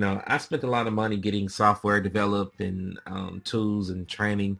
I spent a lot of money getting software developed and tools and training.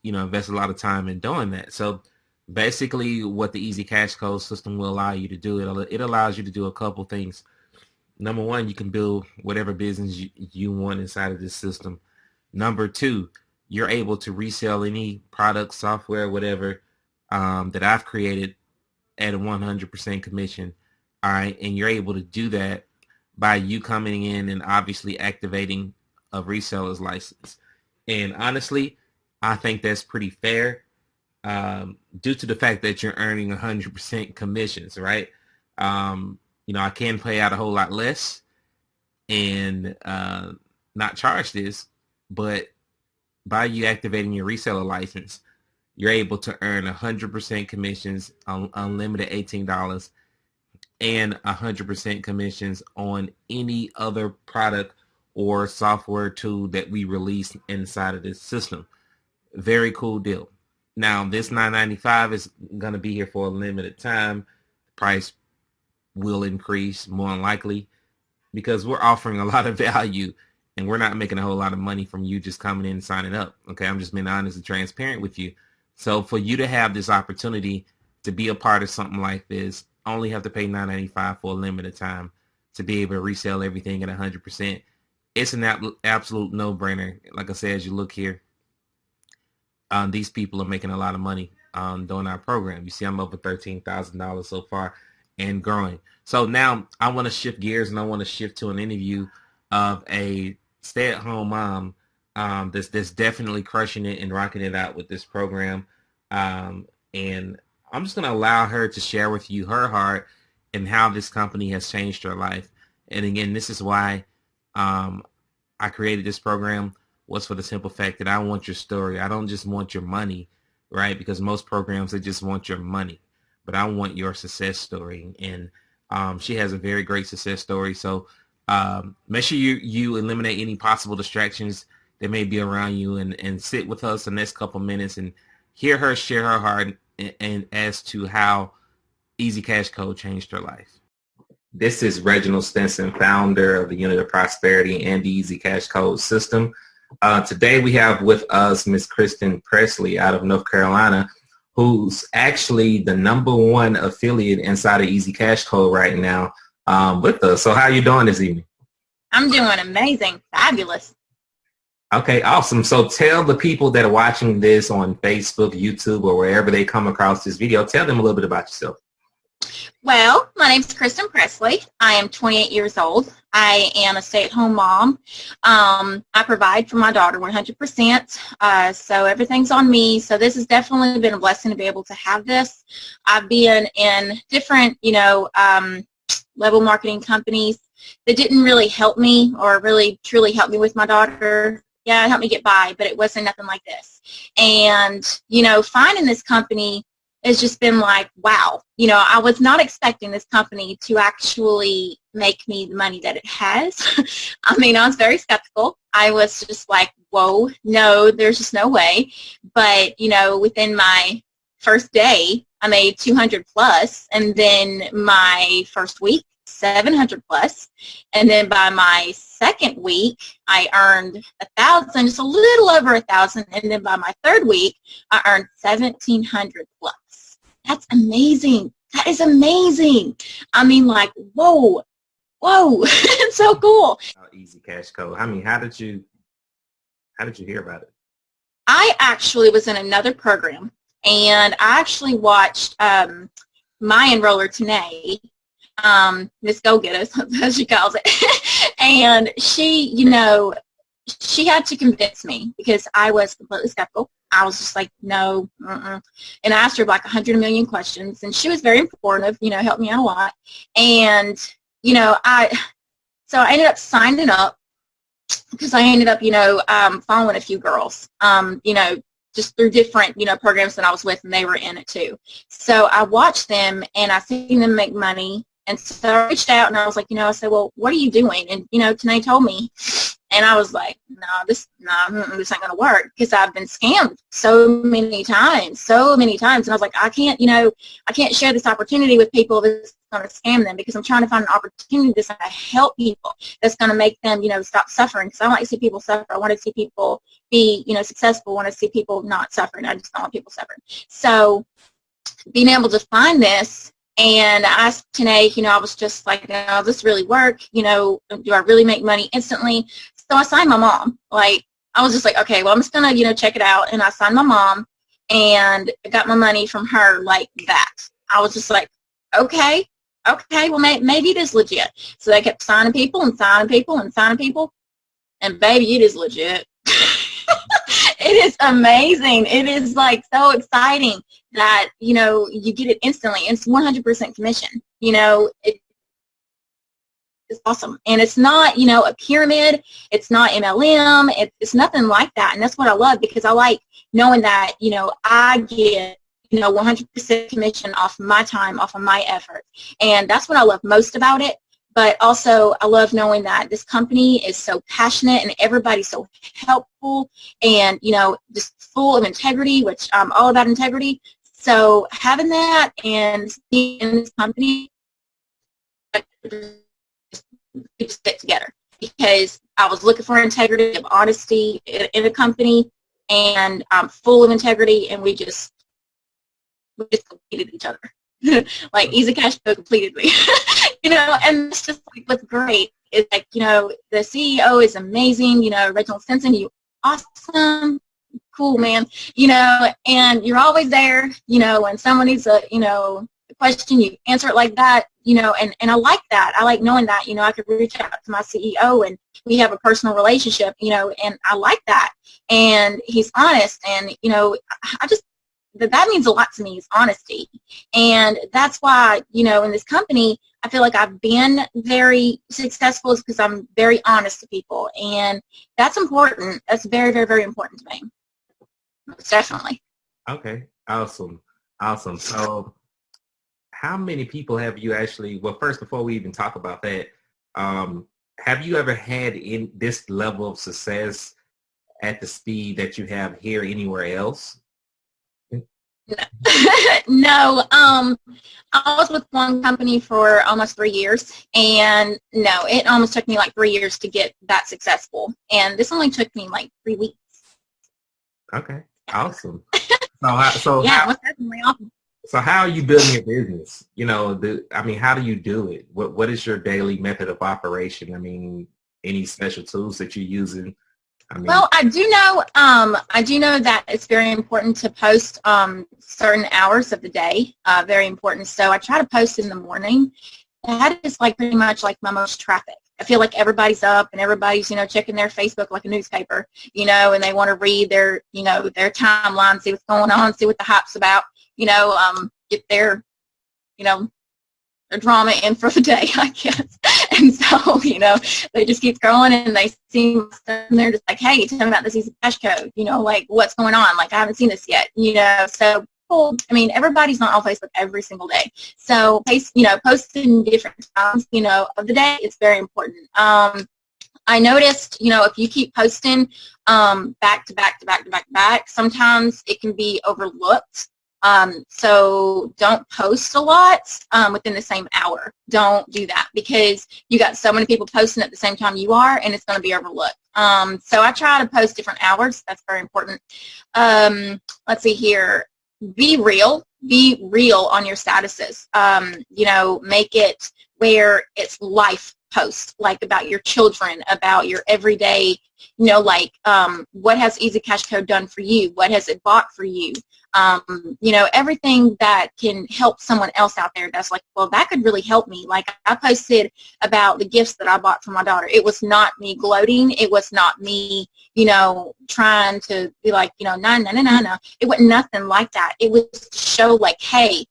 Invest a lot of time in doing that. So basically, what the Easy Cash Code system will allow you to do, it allows you to do a couple things. Number one, you can build whatever business you want inside of this system. Number two, you're able to resell any product, software, whatever that I've created at a 100% commission. All right. And you're able to do that by you coming in and obviously activating a reseller's license. And honestly, I think that's pretty fair due to the fact that you're earning 100% commissions, right? I can pay out a whole lot less and not charge this, but by you activating your reseller license, you're able to earn 100% commissions on unlimited $18 and 100% commissions on any other product or software tool that we release inside of this system. Very cool deal. Now, this $9.95 is going to be here for a limited time. The price will increase more than likely because we're offering a lot of value and we're not making a whole lot of money from you just coming in and signing up. Okay, I'm just being honest and transparent with you. So for you to have this opportunity to be a part of something like this, only have to pay $9.95 for a limited time to be able to resell everything at 100%. It's an absolute no-brainer. Like I said, as you look here, these people are making a lot of money doing our program. You see, I'm over $13,000 so far and growing. So now I want to shift gears and I want to shift to an interview of a stay-at-home mom that's definitely crushing it and rocking it out with this program. And I'm just going to allow her to share with you her heart and how this company has changed her life. And again, this is why I created this program, was for the simple fact that I want your story. I don't just want your money, right? Because most programs, they just want your money. But I want your success story. And she has a very great success story. So make sure you eliminate any possible distractions that may be around you and sit with us the next couple minutes and hear her share her heart and as to how Easy Cash Code changed her life. This is Reginald Stinson, founder of the Unit of Prosperity and the Easy Cash Code system. Today we have with us Miss Kristen Presley out of North Carolina, who's actually the #1 affiliate inside of Easy Cash Code right now with us. So how are you doing this evening? I'm doing amazing. Fabulous. Okay, awesome. So tell the people that are watching this on Facebook, YouTube, or wherever they come across this video, tell them a little bit about yourself. Well, my name is Kristen Presley. I am 28 years old. I am a stay-at-home mom. I provide for my daughter 100%, so everything's on me. So this has definitely been a blessing to be able to have this. I've been in different, level marketing companies that didn't really help me or really truly help me with my daughter. Yeah, it helped me get by, but it wasn't nothing like this. And, finding this company has just been like, wow. I was not expecting this company to actually make me the money that it has. I was very skeptical. I was just like, whoa, no, there's just no way. But, within my first day, I made 200 plus, and then my first week, 700 plus, and then by my second week I earned 1,000, just a little over 1,000, and then by my third week I earned 1,700 plus. That's amazing. That is amazing. Whoa, it's so cool. Easy Cash Code. How did you hear about it? I actually was in another program, and I actually watched my enroller today, Miss Go Get Us, as she calls it. And she, she had to convince me because I was completely skeptical. I was just like, no, and I asked her like 100 million questions, and she was very informative, helped me out a lot. And, so I ended up signing up because I ended up, following a few girls, just through different, programs that I was with, and they were in it too. So I watched them, and I seen them make money. And so I reached out, and I was like, I said, well, what are you doing? And, Tanae told me, And I was like, this ain't gonna work, because I've been scammed so many times. And I was like, I can't share this opportunity with people that's gonna scam them, because I'm trying to find an opportunity that's gonna help people, that's gonna make them, stop suffering. Because I don't like to see people suffer. I want to see people be, successful. I want to see people not suffering. I just don't want people suffering. So being able to find this, and I asked Tanae, I was just like, does this really work? Do I really make money instantly? So I signed my mom. Like, I was just like, okay, well, I'm just going to, check it out. And I signed my mom, and I got my money from her like that. I was just like, okay, well, maybe it is legit. So they kept signing people and signing people and signing people. And baby, it is legit. It is amazing. It is like so exciting that, you get it instantly. It's 100% commission. It is awesome. And it's not, a pyramid. It's not MLM. It's nothing like that. And that's what I love, because I like knowing that, I get, 100% commission off my time, off of my effort. And that's what I love most about it. But also, I love knowing that this company is so passionate and everybody's so helpful and, just full of integrity, which I'm all about integrity. So having that and being in this company, we just fit together, because I was looking for integrity, of honesty in a company, and I'm full of integrity, and we just completed each other. Like EasyCashCode completed me. And it's just like what's great is like, the CEO is amazing, Reginald Stinson, you awesome, cool, man, and you're always there, when someone needs a question, you answer it like that, and I like that. I like knowing that, I could reach out to my CEO and we have a personal relationship, and I like that. And he's honest, and, I just, that means a lot to me, is honesty. And that's why, in this company, I feel like I've been very successful, is because I'm very honest to people. And that's important. That's very, very, very important to me. Most definitely. Okay, awesome. So how many people have you actually, well, first, before we even talk about that, have you ever had in this level of success at the speed that you have here anywhere else? No, I was with one company for almost 3 years, and no, it almost took me like 3 years to get that successful, and this only took me like 3 weeks. Okay, awesome. Yeah, it was definitely awesome. So how are you building your business? How do you do it? What is your daily method of operation? Any special tools that you're using? Well, I do know that it's very important to post certain hours of the day, very important. So I try to post in the morning. That is like pretty much like my most traffic. I feel like everybody's up and everybody's, checking their Facebook like a newspaper, and they want to read their, their timeline, see what's going on, see what the hype's about, get their, their drama in for the day, I guess. And so, they just keep scrolling and they see stuff and they're just like, hey, tell me about this EasyCashCode, like what's going on? Like I haven't seen this yet, so everybody's not on Facebook every single day. So, posting different times, of the day, it's very important. I noticed, if you keep posting back to back, sometimes it can be overlooked. So don't post a lot within the same hour. Don't do that, because you got so many people posting at the same time you are, and it's going to be overlooked. So I try to post different hours. That's very important. Let's see here. Be real on your statuses. Make it where it's life posts, like about your children, about your everyday, what has EasyCashCode done for you? What has it bought for you? Everything that can help someone else out there that's like, well, that could really help me. Like I posted about the gifts that I bought for my daughter. It was not me gloating. It was not me, trying to be like, no. It wasn't nothing like that. It was to show like, hey,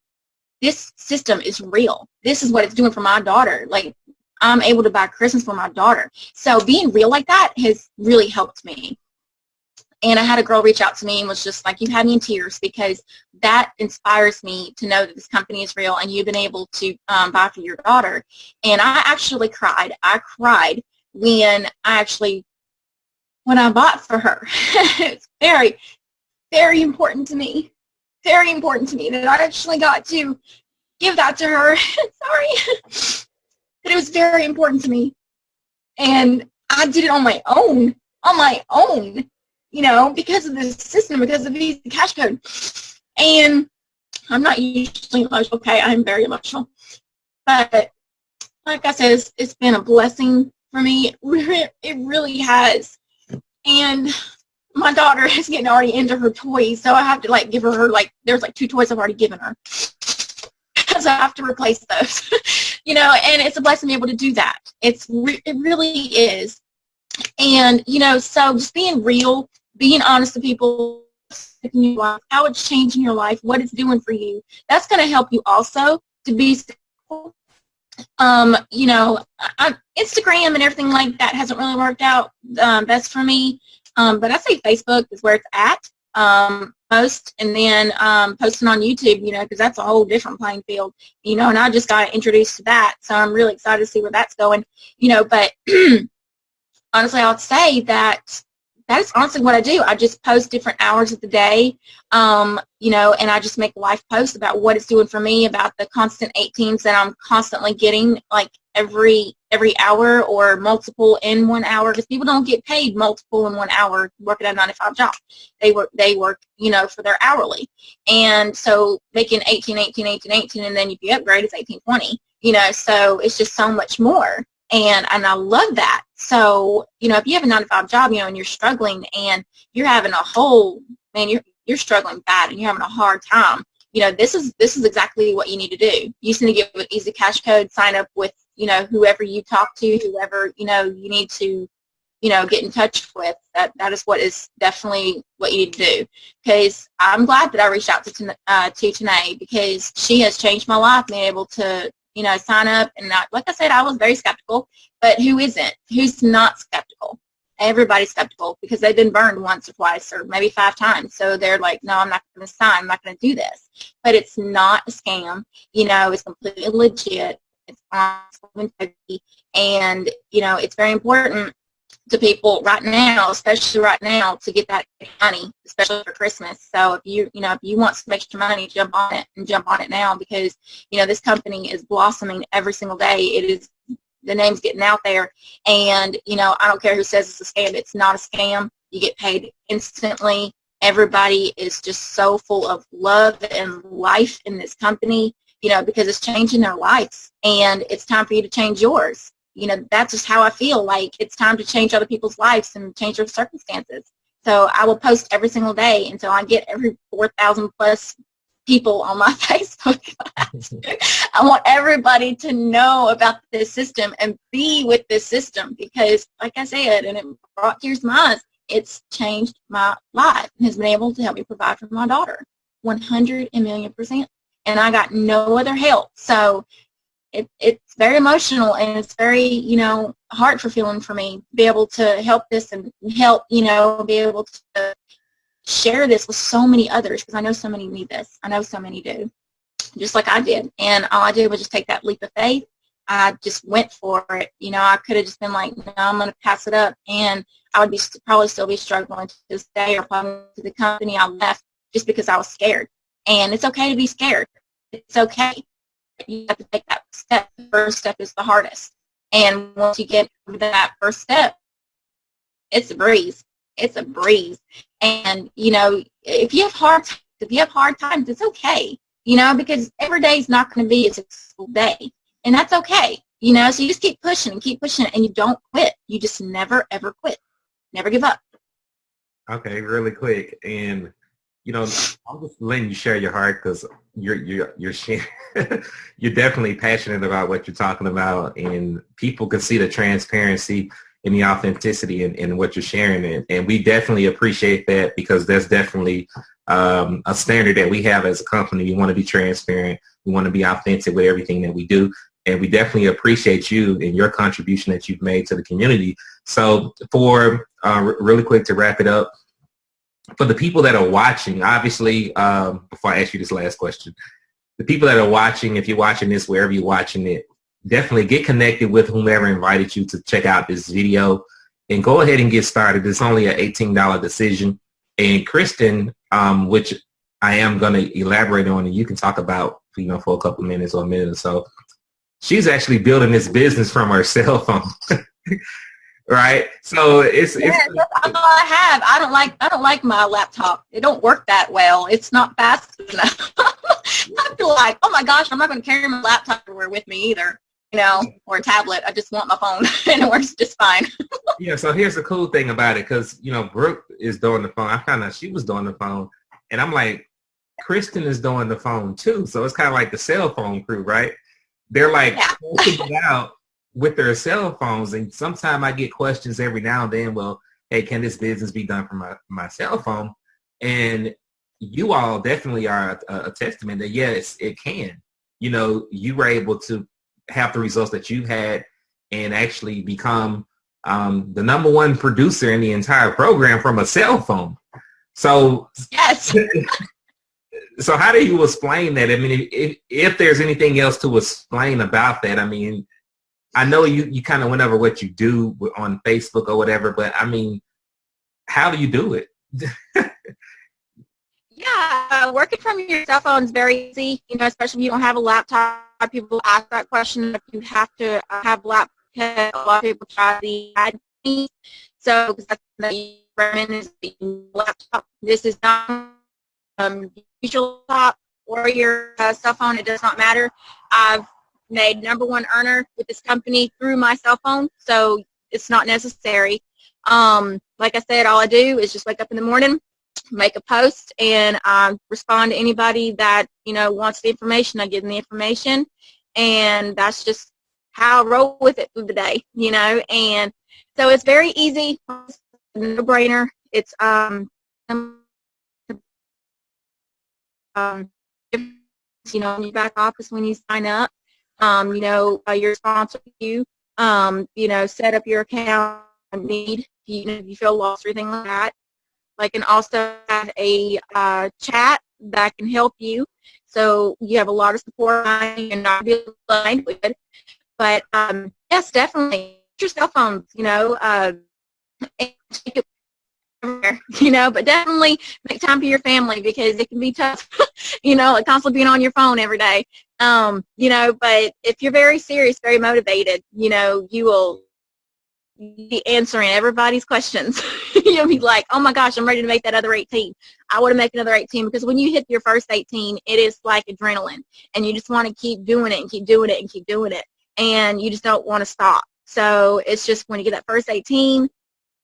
this system is real. This is what it's doing for my daughter. Like I'm able to buy Christmas for my daughter. So being real like that has really helped me. And I had a girl reach out to me and was just like, you had me in tears, because that inspires me to know that this company is real and you've been able to buy for your daughter. And I actually cried. I cried when I actually when I bought for her. It's very, very important to me. Very important to me that I actually got to give that to her. Sorry. But it was very important to me. And I did it on my own, because of this system, because of EasyCashCode. And I'm not usually emotional. Okay, I'm very emotional. But like I said, it's been a blessing for me. It really has. And my daughter is getting already into her toys, so I have to give her there's 2 toys I've already given her. So I have to replace those. And it's a blessing to be able to do that. It really is. And, so just being real, being honest to people, how it's changing your life, what it's doing for you, that's going to help you also to be successful. Instagram and everything like that hasn't really worked out best for me. But I say Facebook is where it's at most, and then posting on YouTube, because that's a whole different playing field, and I just got introduced to that, so I'm really excited to see where that's going, but honestly, I would say that is honestly what I do. I just post different hours of the day, and I just make live posts about what it's doing for me, about the constant 18s that I'm constantly getting, every hour or multiple in 1 hour, because people don't get paid multiple in 1 hour working a 9-to-5 job. They work, for their hourly. And so making 18, and then if you upgrade, it's 18, 20, so it's just so much more. And I love that. So, if you have a 9-to-5 job, and you're struggling and you're having you're struggling bad and you're having a hard time, this is exactly what you need to do. You just need to get with EasyCashCode, sign up with, whoever you talk to, whoever, you need to, get in touch with. That is what is definitely what you need to do. Because I'm glad that I reached out to Tanae, because she has changed my life, being able to, sign up. And like I said, I was very skeptical, but who isn't? Who's not skeptical? Everybody's skeptical because they've been burned once or twice or maybe 5 times. So they're like, no, I'm not going to sign. I'm not going to do this. But it's not a scam. It's completely legit. It's honest, integrity, and it's very important to people right now, especially right now, to get that money, especially for Christmas. So if you want some extra money, jump on it now, because this company is blossoming every single day. The name's getting out there, and I don't care who says it's a scam. It's not a scam. You get paid instantly. Everybody is just so full of love and life in this company, because it's changing their lives, and it's time for you to change yours. That's just how I feel. Like, it's time to change other people's lives and change their circumstances. So I will post every single day until I get every 4,000 plus people on my Facebook. I want everybody to know about this system and be with this system, because, like I said, and it brought tears to my eyes, it's changed my life and has been able to help me provide for my daughter 100,000,000%. And I got no other help. So it's very emotional, and it's very, heart fulfilling for me to be able to help this and help, be able to share this with so many others, because I know so many need this. I know so many do, just like I did. And all I did was just take that leap of faith. I just went for it. I could have just been like, no, I'm going to pass it up, and I would probably still be struggling to this day, or probably to the company I left, just because I was scared. And it's okay to be scared. It's okay. You have to take that step. The first step is the hardest. And once you get over that first step, it's a breeze. It's a breeze. And, if you have hard times, it's okay, because every day is not going to be a successful day. And that's okay. So you just keep pushing, and you don't quit. You just never, ever quit. Never give up. Okay, really quick. And I'm just letting you share your heart, because you're sharing. You're definitely passionate about what you're talking about, and people can see the transparency and the authenticity in what you're sharing, and we definitely appreciate that, because that's definitely a standard that we have as a company. We want to be transparent. We want to be authentic with everything that we do, and we definitely appreciate you and your contribution that you've made to the community. So for really quick to wrap it up, for the people that are watching, obviously, before I ask you this last question, the people that are watching, if you're watching this, wherever you're watching it, definitely get connected with whomever invited you to check out this video. and go ahead and get started. It's only an $18 decision. And Kristen, which I am going to elaborate on, and you can talk about, for a couple of minutes or a minute or so. She's actually building this business from her cell phone, right? So it's that's all I have. I don't like my laptop. It don't work that well. It's not fast enough. I feel like, oh my gosh, I'm not going to carry my laptop everywhere with me either, or a tablet. I just want my phone, and it works just fine. Yeah. So here's the cool thing about it, because Brooke is doing the phone. She was doing the phone, and I'm like, Kristen is doing the phone too. So it's kind of like the cell phone crew, right? They're like posting it out with their cell phones, and sometimes I get questions every now and then. Well, hey, can this business be done from my cell phone? And you all definitely are a testament that yes, it can. You were able to have the results that you've had and actually become the #1 producer in the entire program from a cell phone. So yes. So how do you explain that? I mean, if there's anything else to explain about that, I mean, I know you kind of went over what you do on Facebook or whatever, but I mean, how do you do it? Yeah, working from your cell phone is very easy, especially if you don't have a laptop. People ask that question if you have to have a laptop. A lot of people try the ad. So because that's what you recommend is the laptop. This is not usual laptop or your cell phone. It does not matter. I've made #1 earner with this company through my cell phone, so it's not necessary. Like I said, all I do is just wake up in the morning, make a post, and respond to anybody that wants the information. I give them the information, and that's just how I roll with it through the day. And so it's very easy, no-brainer. It's in your back office when you sign up. Your sponsor, set up your account need. If you feel lost or anything like that. I can also have a chat that can help you. So you have a lot of support and not be blind with it. But yes, definitely your cell phones, and take it but definitely make time for your family because it can be tough, constantly being on your phone every day. But if you're very serious, very motivated, you will be answering everybody's questions. You'll be like, oh my gosh, I'm ready to make that other 18. I want to make another 18 because when you hit your first 18, it is like adrenaline and you just want to keep doing it and keep doing it and keep doing it. And you just don't want to stop. So it's just when you get that first 18,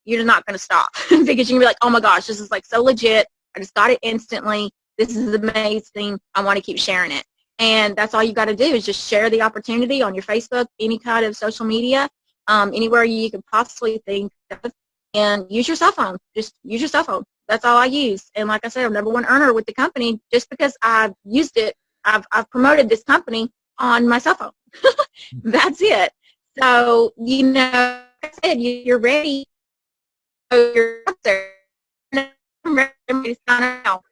you're not going to stop because you're going to be like, oh my gosh, this is like so legit. I just got it instantly. This is amazing. I want to keep sharing it. And that's all you got to do is just share the opportunity on your Facebook, any kind of social media, anywhere you can possibly think of, and use your cell phone. Just use your cell phone. That's all I use. And like I said, I'm #1 earner with the company just because I've used it. I've promoted this company on my cell phone. That's it. So, like I said, you're ready. You're up there. I'm ready to sign out.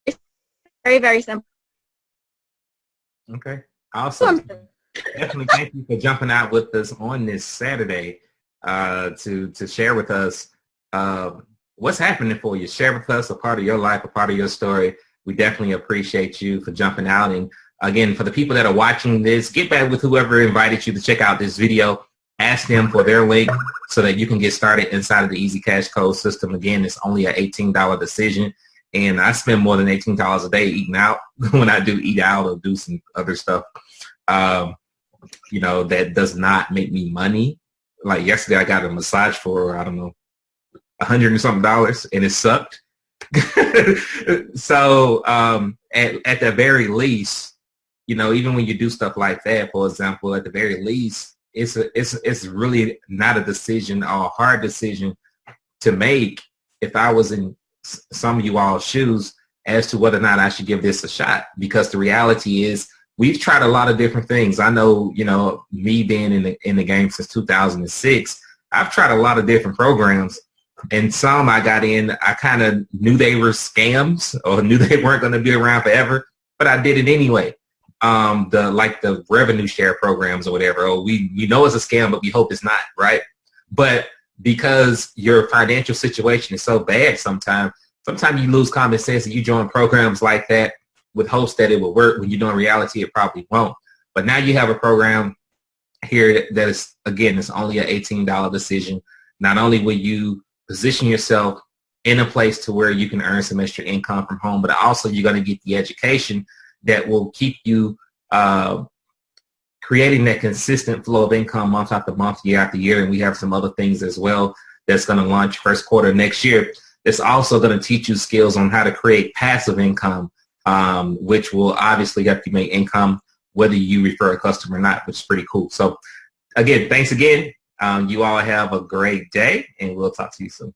It's very, very simple. Okay. Awesome. Definitely thank you for jumping out with us on this Saturday to share with us what's happening for you. Share with us a part of your life, a part of your story. We definitely appreciate you for jumping out. And again, for the people that are watching this, get back with whoever invited you to check out this video. Ask them for their link so that you can get started inside of the EasyCashCode system. Again, it's only an $18 decision. And I spend more than $18 a day eating out when I do eat out or do some other stuff. That does not make me money. Like yesterday, I got a massage for, I don't know, $100 and something, and it sucked. So at the very least, even when you do stuff like that, for example, at the very least, it's really not a decision or a hard decision to make if I was in some of you all's shoes as to whether or not I should give this a shot, because the reality is we've tried a lot of different things. I know, me being in the game since 2006, I've tried a lot of different programs, and some I got in, I kind of knew they were scams or knew they weren't going to be around forever, but I did it anyway. the revenue share programs or whatever. Oh, we know it's a scam, but we hope it's not, right? But because your financial situation is so bad sometimes you lose common sense and you join programs like that with hopes that it will work when you know in reality it probably won't. But now you have a program here that is, again, it's only an $18 decision. Not only will you position yourself in a place to where you can earn some extra income from home, but also you're going to get the education that will keep you creating that consistent flow of income month after month, year after year. And we have some other things as well that's going to launch first quarter next year. It's also going to teach you skills on how to create passive income, which will obviously help you make income whether you refer a customer or not, which is pretty cool. So again, thanks again. You all have a great day, and we'll talk to you soon.